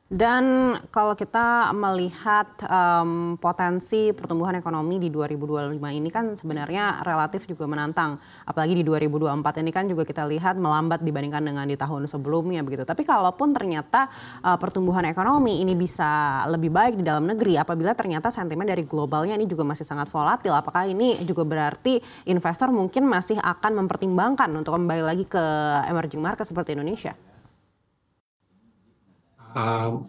Dan kalau kita melihat potensi pertumbuhan ekonomi di 2025 ini kan sebenarnya relatif juga menantang. Apalagi di 2024 ini kan juga kita lihat melambat dibandingkan dengan di tahun sebelumnya begitu. Tapi kalaupun ternyata pertumbuhan ekonomi ini bisa lebih baik di dalam negeri, apabila ternyata sentimen dari globalnya ini juga masih sangat volatil, apakah ini juga berarti investor mungkin masih akan mempertimbangkan untuk kembali lagi ke emerging market seperti Indonesia?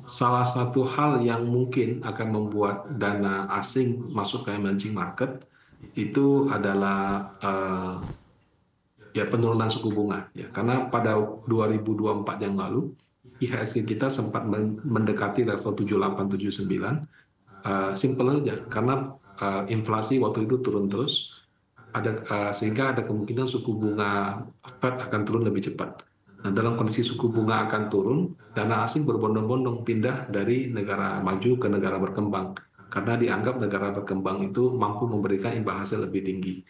Salah satu hal yang mungkin akan membuat dana asing masuk ke emerging market itu adalah ya penurunan suku bunga ya, karena pada 2024 yang lalu IHSG kita sempat mendekati level 7879. Simple aja karena inflasi waktu itu turun terus, sehingga ada kemungkinan suku bunga Fed akan turun lebih cepat. Nah, dalam kondisi suku bunga akan turun, dana asing berbondong-bondong pindah dari negara maju ke negara berkembang karena dianggap negara berkembang itu mampu memberikan imbal hasil lebih tinggi.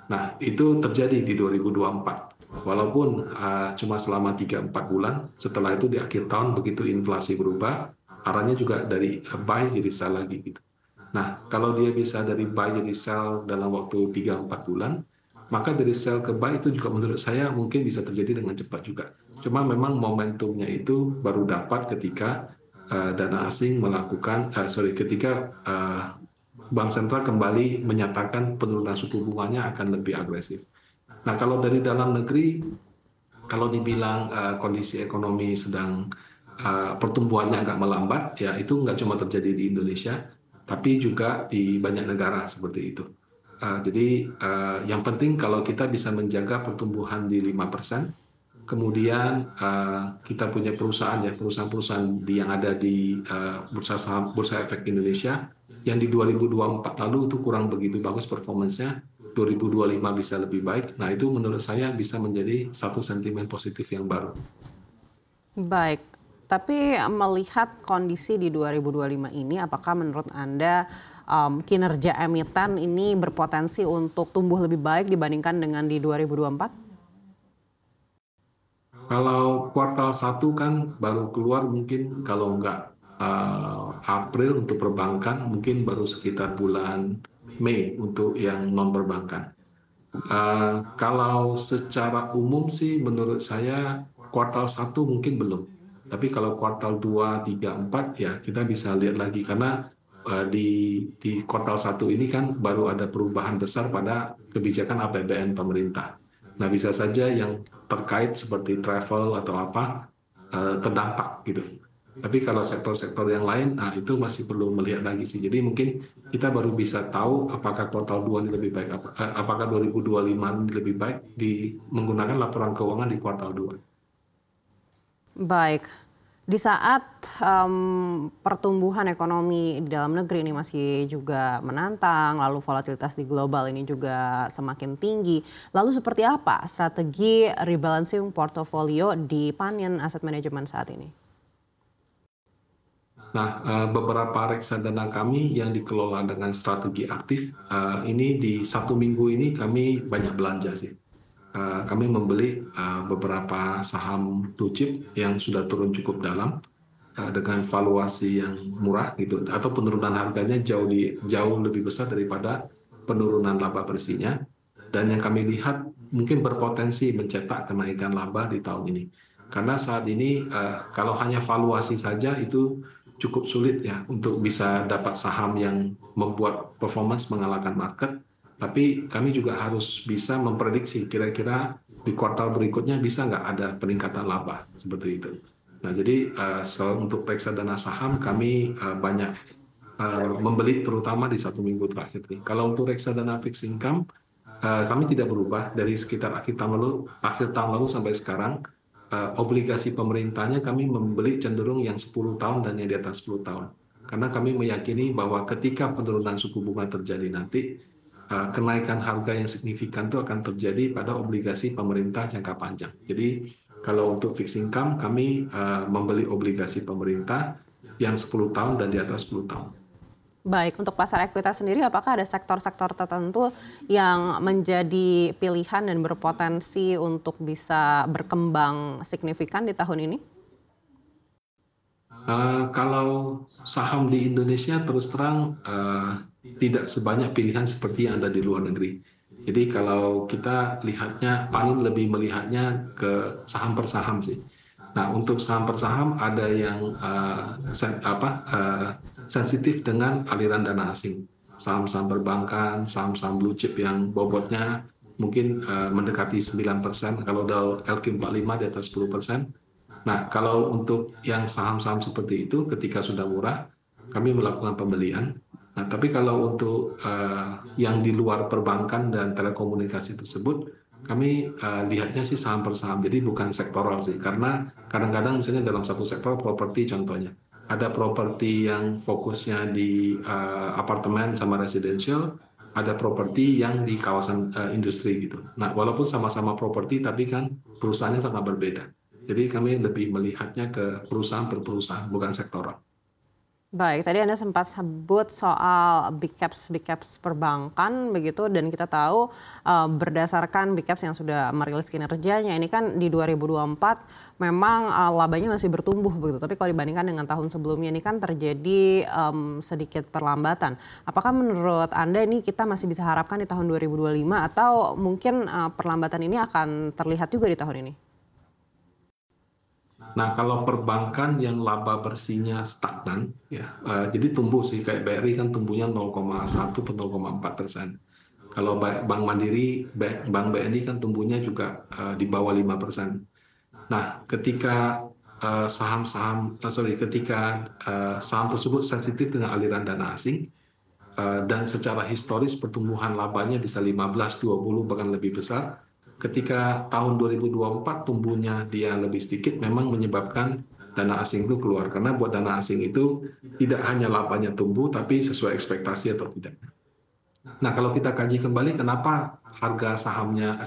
Nah, itu terjadi di 2024. Walaupun cuma selama 3-4 bulan, setelah itu di akhir tahun begitu inflasi berubah, arahnya juga dari buy jadi sell lagi gitu. Nah, kalau dia bisa dari buy jadi sell dalam waktu 3-4 bulan, maka dari sell ke buy itu juga menurut saya mungkin bisa terjadi dengan cepat juga. Cuma memang momentumnya itu baru dapat ketika dana asing melakukan, ketika Bank Sentral kembali menyatakan penurunan suku bunganya akan lebih agresif. Nah, kalau dari dalam negeri, kalau dibilang kondisi ekonomi sedang pertumbuhannya agak melambat, ya itu nggak cuma terjadi di Indonesia, tapi juga di banyak negara seperti itu. Jadi yang penting kalau kita bisa menjaga pertumbuhan di 5%, kemudian kita punya perusahaan ya, perusahaan-perusahaan yang ada di bursa saham, bursa efek Indonesia yang di 2024 lalu itu kurang begitu bagus performance-nya, 2025 bisa lebih baik. Nah, itu menurut saya bisa menjadi satu sentimen positif yang baru. Baik, tapi melihat kondisi di 2025 ini, apakah menurut Anda kinerja emiten ini berpotensi untuk tumbuh lebih baik dibandingkan dengan di 2024? Kalau kuartal 1 kan baru keluar mungkin kalau nggak April untuk perbankan, mungkin baru sekitar bulan Mei untuk yang non perbankan. Kalau secara umum sih menurut saya kuartal 1 mungkin belum. Tapi kalau kuartal 2, 3, 4 ya kita bisa lihat lagi karena di kuartal 1 ini kan baru ada perubahan besar pada kebijakan APBN pemerintah. Nah, bisa saja yang terkait seperti travel atau apa terdampak gitu. Tapi kalau sektor-sektor yang lain, nah itu masih perlu melihat lagi sih. Jadi mungkin kita baru bisa tahu apakah kuartal 2 ini lebih baik, apakah 2025 ini lebih baik di menggunakan laporan keuangan di kuartal 2. Baik, di saat pertumbuhan ekonomi di dalam negeri ini masih juga menantang, lalu volatilitas di global ini juga semakin tinggi. Lalu seperti apa strategi rebalancing portofolio di Panion Asset Management saat ini? Nah, beberapa reksadana kami yang dikelola dengan strategi aktif, ini di 1 minggu ini kami banyak belanja sih. Kami membeli beberapa saham blue chip yang sudah turun cukup dalam dengan valuasi yang murah gitu, atau penurunan harganya jauh lebih besar daripada penurunan laba bersihnya. Dan yang kami lihat mungkin berpotensi mencetak kenaikan laba di tahun ini. Karena saat ini kalau hanya valuasi saja itu cukup sulit ya untuk bisa dapat saham yang membuat performance mengalahkan market. Tapi kami juga harus bisa memprediksi kira-kira di kuartal berikutnya bisa nggak ada peningkatan laba seperti itu. Nah, jadi untuk reksadana saham kami banyak membeli terutama di 1 minggu terakhir. Kalau untuk reksadana fixed income, kami tidak berubah dari sekitar akhir tahun lalu sampai sekarang. Obligasi pemerintahnya kami membeli cenderung yang 10 tahun dan yang di atas 10 tahun. Karena kami meyakini bahwa ketika penurunan suku bunga terjadi nanti, kenaikan harga yang signifikan itu akan terjadi pada obligasi pemerintah jangka panjang. Jadi kalau untuk fixed income kami membeli obligasi pemerintah yang 10 tahun dan di atas 10 tahun. Baik, untuk pasar ekuitas sendiri apakah ada sektor-sektor tertentu yang menjadi pilihan dan berpotensi untuk bisa berkembang signifikan di tahun ini? Kalau saham di Indonesia terus terang tidak sebanyak pilihan seperti yang ada di luar negeri. Jadi kalau kita lihatnya, paling lebih melihatnya ke saham per saham sih. Nah, untuk saham per saham ada yang sensitif dengan aliran dana asing. Saham-saham perbankan, saham-saham blue chip yang bobotnya mungkin mendekati 9%, kalau Dow LQ45 di atas 10%. Nah, kalau untuk yang saham-saham seperti itu, ketika sudah murah, kami melakukan pembelian. Nah, tapi kalau untuk yang di luar perbankan dan telekomunikasi tersebut, kami lihatnya sih saham per saham, jadi bukan sektoral sih. Karena kadang-kadang misalnya dalam satu sektor properti contohnya, ada properti yang fokusnya di apartemen sama residential, ada properti yang di kawasan industri gitu. Nah, walaupun sama-sama properti, tapi kan perusahaannya sangat berbeda. Jadi kami lebih melihatnya ke perusahaan per perusahaan, bukan sektoral. Baik, tadi Anda sempat sebut soal big caps perbankan begitu, dan kita tahu berdasarkan big caps yang sudah merilis kinerjanya ini kan di 2024 memang labanya masih bertumbuh begitu. Tapi kalau dibandingkan dengan tahun sebelumnya ini kan terjadi sedikit perlambatan. Apakah menurut Anda ini kita masih bisa harapkan di tahun 2025 atau mungkin perlambatan ini akan terlihat juga di tahun ini? Nah, kalau perbankan yang laba bersihnya stagnan, ya, jadi tumbuh sih, kayak BRI kan tumbuhnya 0,1 atau 0,4%. Kalau Bank Mandiri, Bank BNI kan tumbuhnya juga di bawah 5%. Nah, ketika saham tersebut sensitif dengan aliran dana asing, dan secara historis pertumbuhan labanya bisa 15, 20, bahkan lebih besar. Ketika tahun 2024 tumbuhnya dia lebih sedikit, memang menyebabkan dana asing itu keluar. Karena buat dana asing itu tidak hanya labanya tumbuh, tapi sesuai ekspektasi atau tidak. Nah, kalau kita kaji kembali kenapa harga sahamnya,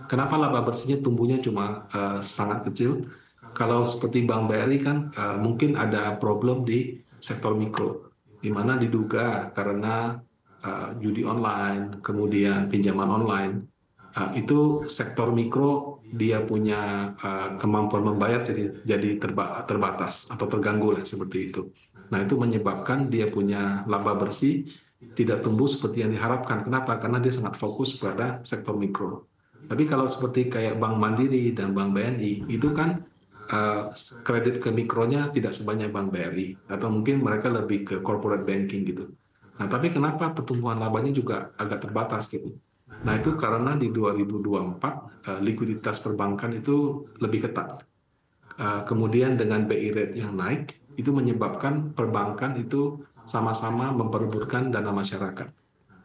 kenapa laba bersihnya tumbuhnya cuma sangat kecil. Kalau seperti Bank BRI kan mungkin ada problem di sektor mikro, di mana diduga karena judi online, kemudian pinjaman online, itu sektor mikro dia punya kemampuan membayar jadi terbatas atau terganggu lah seperti itu. Nah, itu menyebabkan dia punya laba bersih tidak tumbuh seperti yang diharapkan. Kenapa? Karena dia sangat fokus pada sektor mikro. Tapi kalau seperti kayak Bank Mandiri dan Bank BNI, itu kan kredit ke mikronya tidak sebanyak Bank BRI, atau mungkin mereka lebih ke corporate banking gitu. Nah, tapi kenapa pertumbuhan labanya juga agak terbatas gitu? Nah, itu karena di 2024 likuiditas perbankan itu lebih ketat. Kemudian dengan BI rate yang naik, itu menyebabkan perbankan itu sama-sama memperebutkan dana masyarakat.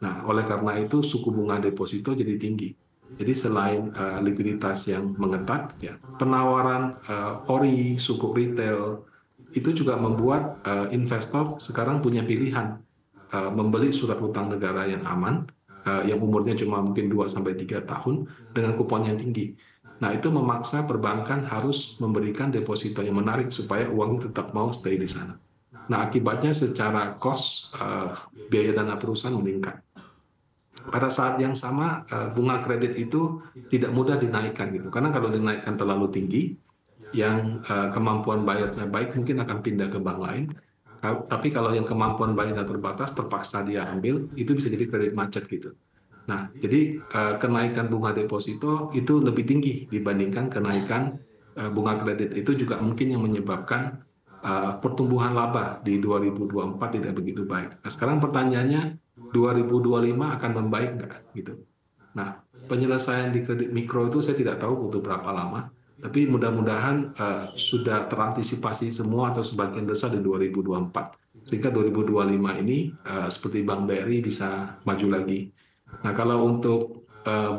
Nah, oleh karena itu suku bunga deposito jadi tinggi. Jadi selain likuiditas yang mengetat, ya, penawaran ori, sukuk retail, itu juga membuat investor sekarang punya pilihan membeli surat utang negara yang aman, yang umurnya cuma mungkin 2-3 tahun dengan kupon yang tinggi. Nah, itu memaksa perbankan harus memberikan deposito yang menarik supaya uangnya tetap mau stay di sana. Nah, akibatnya secara cost biaya dana perusahaan meningkat. Pada saat yang sama bunga kredit itu tidak mudah dinaikkan gitu. Karena kalau dinaikkan terlalu tinggi, yang kemampuan bayarnya baik mungkin akan pindah ke bank lain. Tapi kalau yang kemampuan bayarnya terbatas, terpaksa dia ambil, itu bisa jadi kredit macet gitu. Nah, jadi kenaikan bunga deposito itu lebih tinggi dibandingkan kenaikan bunga kredit. Itu juga mungkin yang menyebabkan pertumbuhan laba di 2024 tidak begitu baik. Nah, sekarang pertanyaannya, 2025 akan membaik nggak gitu? Nah, penyelesaian di kredit mikro itu saya tidak tahu butuh berapa lama, tapi mudah-mudahan sudah terantisipasi semua atau sebagian besar di 2024. Sehingga 2025 ini seperti Bank BRI bisa maju lagi. Nah, kalau untuk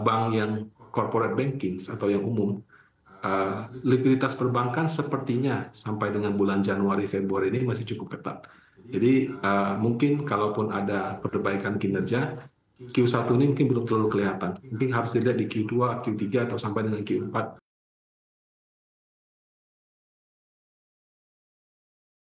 bank yang corporate banking atau yang umum, likuiditas perbankan sepertinya sampai dengan bulan Januari Februari ini masih cukup ketat. Jadi mungkin kalaupun ada perbaikan kinerja, Q1 ini mungkin belum terlalu kelihatan. Mungkin harus dilihat di Q2, Q3 atau sampai dengan Q4